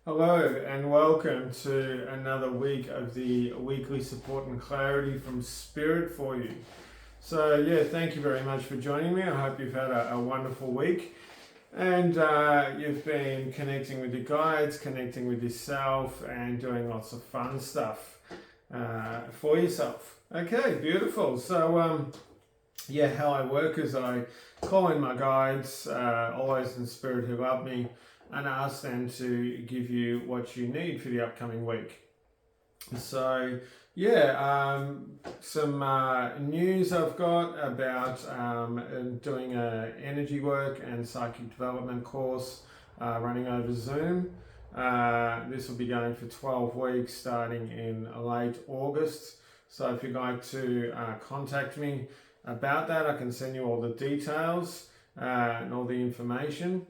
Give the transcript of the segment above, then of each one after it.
Hello and welcome to another week of the weekly support and clarity from Spirit for you. So yeah, thank you very much for joining me. I hope you've had a wonderful week and you've been connecting with your guides, connecting with yourself and doing lots of fun stuff for yourself. Okay, beautiful. So yeah, how I work is I call in my guides, always in spirit who love me, and ask them to give you what you need for the upcoming week. So yeah, some news I've got about doing an energy work and psychic development course running over Zoom. This will be going for 12 weeks starting in late August. So if you'd like to contact me about that, I can send you all the details and all the information.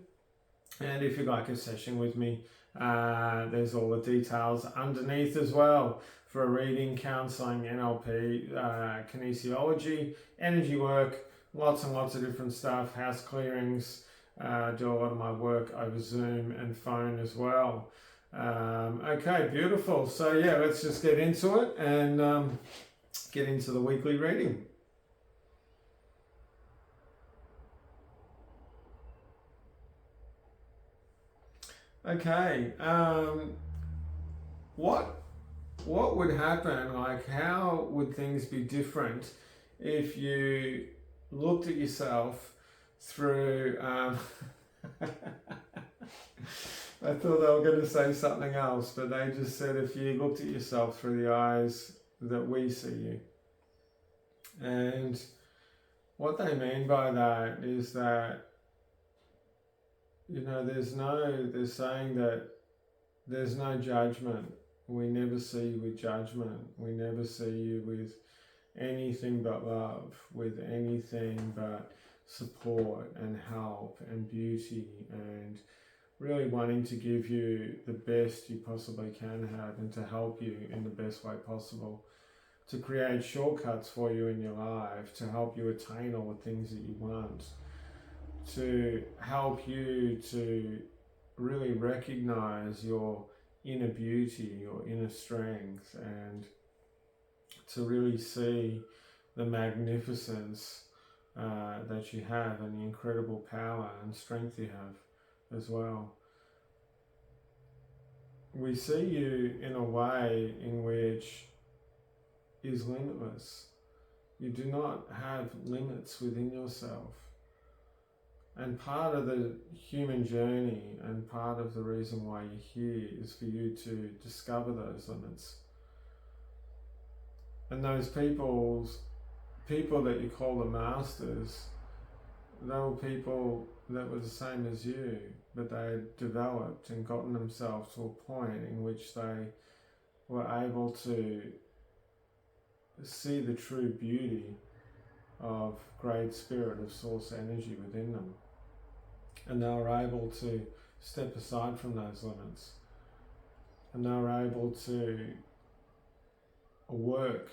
And if you'd like a session with me, there's all the details underneath as well for a reading, counselling, NLP, kinesiology, energy work, lots and lots of different stuff, house clearings, do a lot of my work over Zoom and phone as well. Okay, beautiful. So yeah, let's just get into it and get into the weekly reading. Okay, what would happen, like how would things be different if you looked at yourself through, I thought they were going to say something else, but they just said if you looked at yourself through the eyes that we see you. And what they mean by that is that, you know, they're saying that there's no judgment. We never see you with judgment. We never see you with anything but love, with anything but support and help and beauty and really wanting to give you the best you possibly can have and to help you in the best way possible, to create shortcuts for you in your life, to help you attain all the things that you want, to help you to really recognize your inner beauty, your inner strength, and to really see the magnificence that you have and the incredible power and strength you have as well. We see you in a way in which is limitless. You do not have limits within yourself. And part of the human journey and part of the reason why you're here is for you to discover those limits. And those people that you call the masters, they were people that were the same as you, but they had developed and gotten themselves to a point in which they were able to see the true beauty of great spirit, of source energy within them. And they were able to step aside from those limits. And they were able to work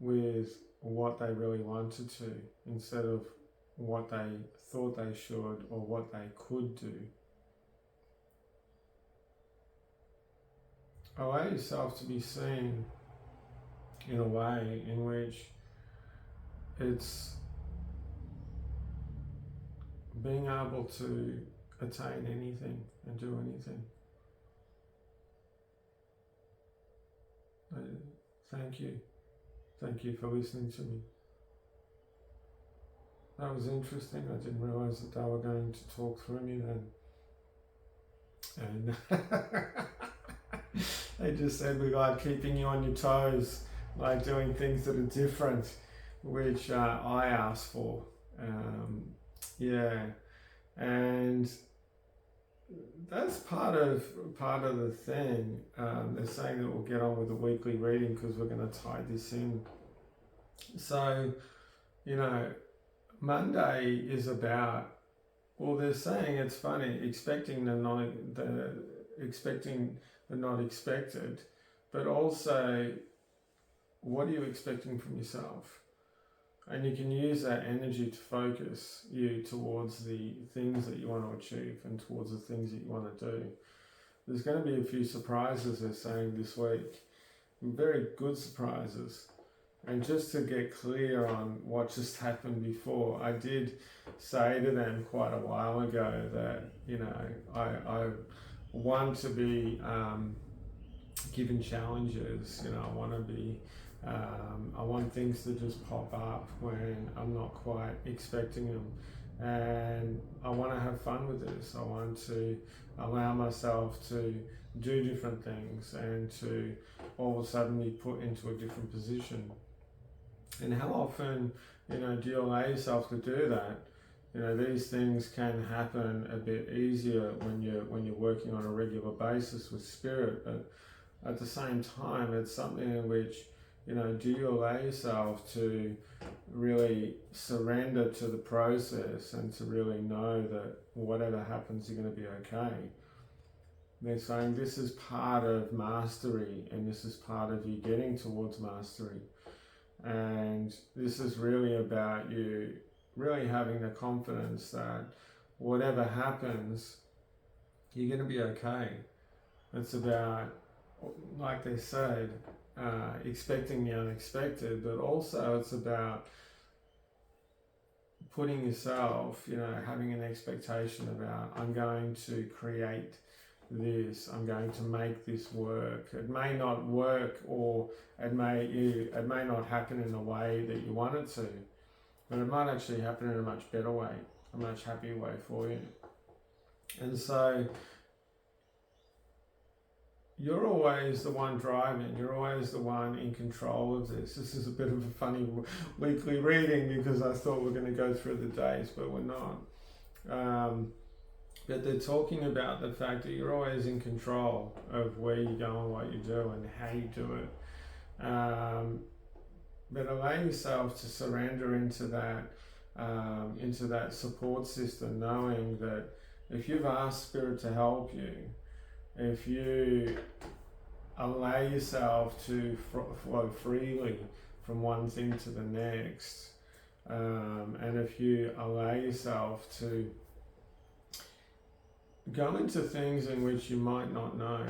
with what they really wanted to, instead of what they thought they should or what they could do. Allow yourself to be seen in a way in which it's being able to attain anything and do anything. Thank you. Thank you for listening to me. That was interesting. I didn't realise that they were going to talk through me then. And they just said we like keeping you on your toes, like doing things that are different, which I asked for. Yeah, and that's part of the thing. They're saying that we'll get on with the weekly reading because we're going to tie this in. So, you know, Monday is about, well, they're saying, it's funny, expecting the not expected, but also what are you expecting from yourself? And you can use that energy to focus you towards the things that you want to achieve and towards the things that you want to do. there's going to be a few surprises, they're saying, this week. Very good surprises. And just to get clear on what just happened before, I did say to them quite a while ago that, I want to be given challenges. I want to be, I want things to just pop up when I'm not quite expecting them. And I want to have fun with this. I want to allow myself to do different things and to all of a sudden be put into a different position. And how often, do you allow yourself to do that? These things can happen a bit easier when you're working on a regular basis with spirit, but at the same time, it's something in which, do you allow yourself to really surrender to the process and to really know that whatever happens, you're going to be okay? They're saying this is part of mastery, and this is part of you getting towards mastery. And this is really about you really having the confidence that whatever happens, you're going to be okay. It's about, like they said, expecting the unexpected, but also it's about putting yourself, having an expectation about, I'm going to create this, I'm going to make this work. It may not work, or it may not happen in the way that you want it to, but it might actually happen in a much better way, a much happier way for you. And so you're always the one driving, you're always the one in control of this. This is a bit of a funny weekly reading because I thought we were going to go through the days, but we're not. But they're talking about the fact that you're always in control of where you go and what you do and how you do it. But allow yourself to surrender into that support system, knowing that if you've asked Spirit to help you, if you allow yourself to flow freely from one thing to the next, and if you allow yourself to go into things in which you might not know,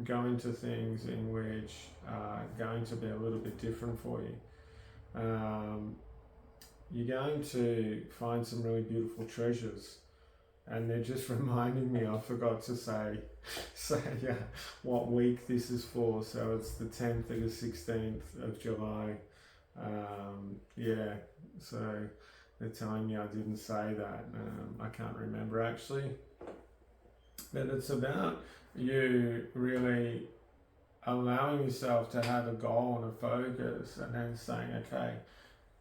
go into things in which are going to be a little bit different for you, you're going to find some really beautiful treasures. And they're just reminding me, I forgot to say what week this is for. So it's the 10th to the 16th of July. So they're telling me I didn't say that. I can't remember actually. But it's about you really allowing yourself to have a goal and a focus, and then saying, okay,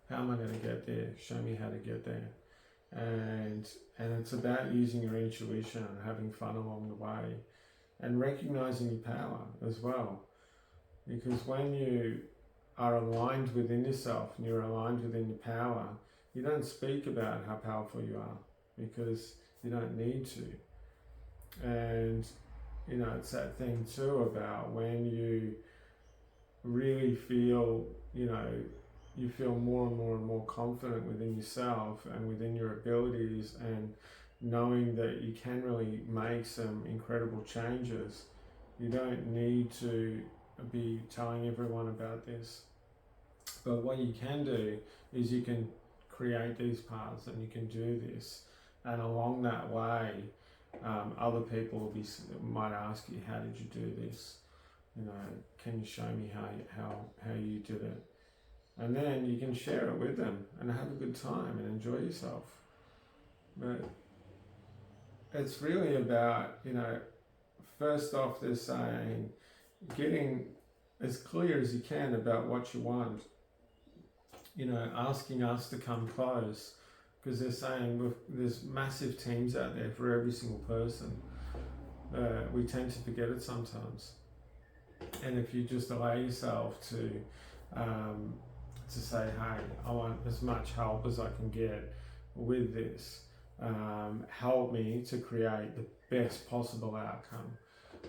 how am I going to get there? Show me how to get there. And it's about using your intuition and having fun along the way, and recognizing your power as well. Because when you are aligned within yourself and you're aligned within your power, you don't speak about how powerful you are because you don't need to. And it's that thing too about when you really feel, you feel more and more and more confident within yourself and within your abilities, and knowing that you can really make some incredible changes. You don't need to be telling everyone about this. But what you can do is you can create these paths and you can do this. And along that way, other people might ask you, how did you do this? Can you show me how you did it? And then you can share it with them and have a good time and enjoy yourself. But it's really about, first off, they're saying getting as clear as you can about what you want. Asking us to come close, because they're saying there's massive teams out there for every single person. We tend to forget it sometimes. And if you just allow yourself to say, hey, I want as much help as I can get with this. Help me to create the best possible outcome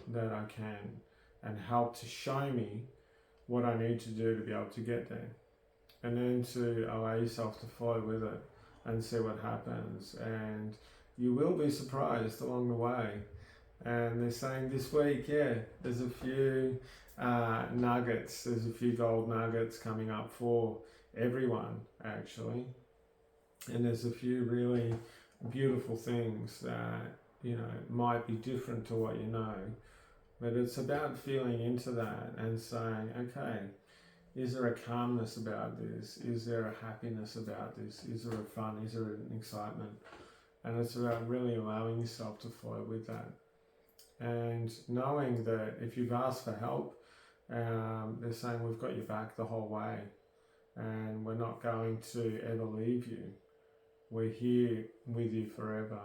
that I can, and help to show me what I need to do to be able to get there. And then to allow yourself to flow with it and see what happens. And you will be surprised along the way And they're saying this week, yeah, there's a few nuggets, there's a few gold nuggets coming up for everyone, actually. And there's a few really beautiful things that, you know, might be different to what you know. But it's about feeling into that and saying, okay, is there a calmness about this? Is there a happiness about this? Is there a fun? Is there an excitement? And it's about really allowing yourself to flow with that. And knowing that if you've asked for help, they're saying we've got your back the whole way and we're not going to ever leave you. We're here with you forever.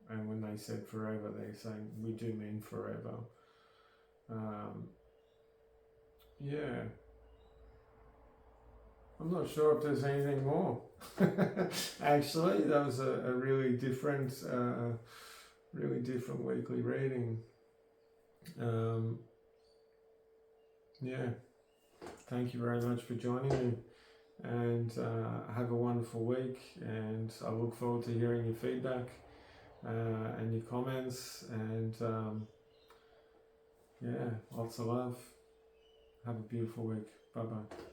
And when they said forever, they're saying we do mean forever. Yeah. I'm not sure if there's anything more. Actually, that was a really different weekly reading. Yeah. Thank you very much for joining me, and have a wonderful week, and I look forward to hearing your feedback and your comments, and yeah, lots of love. Have a beautiful week. Bye bye.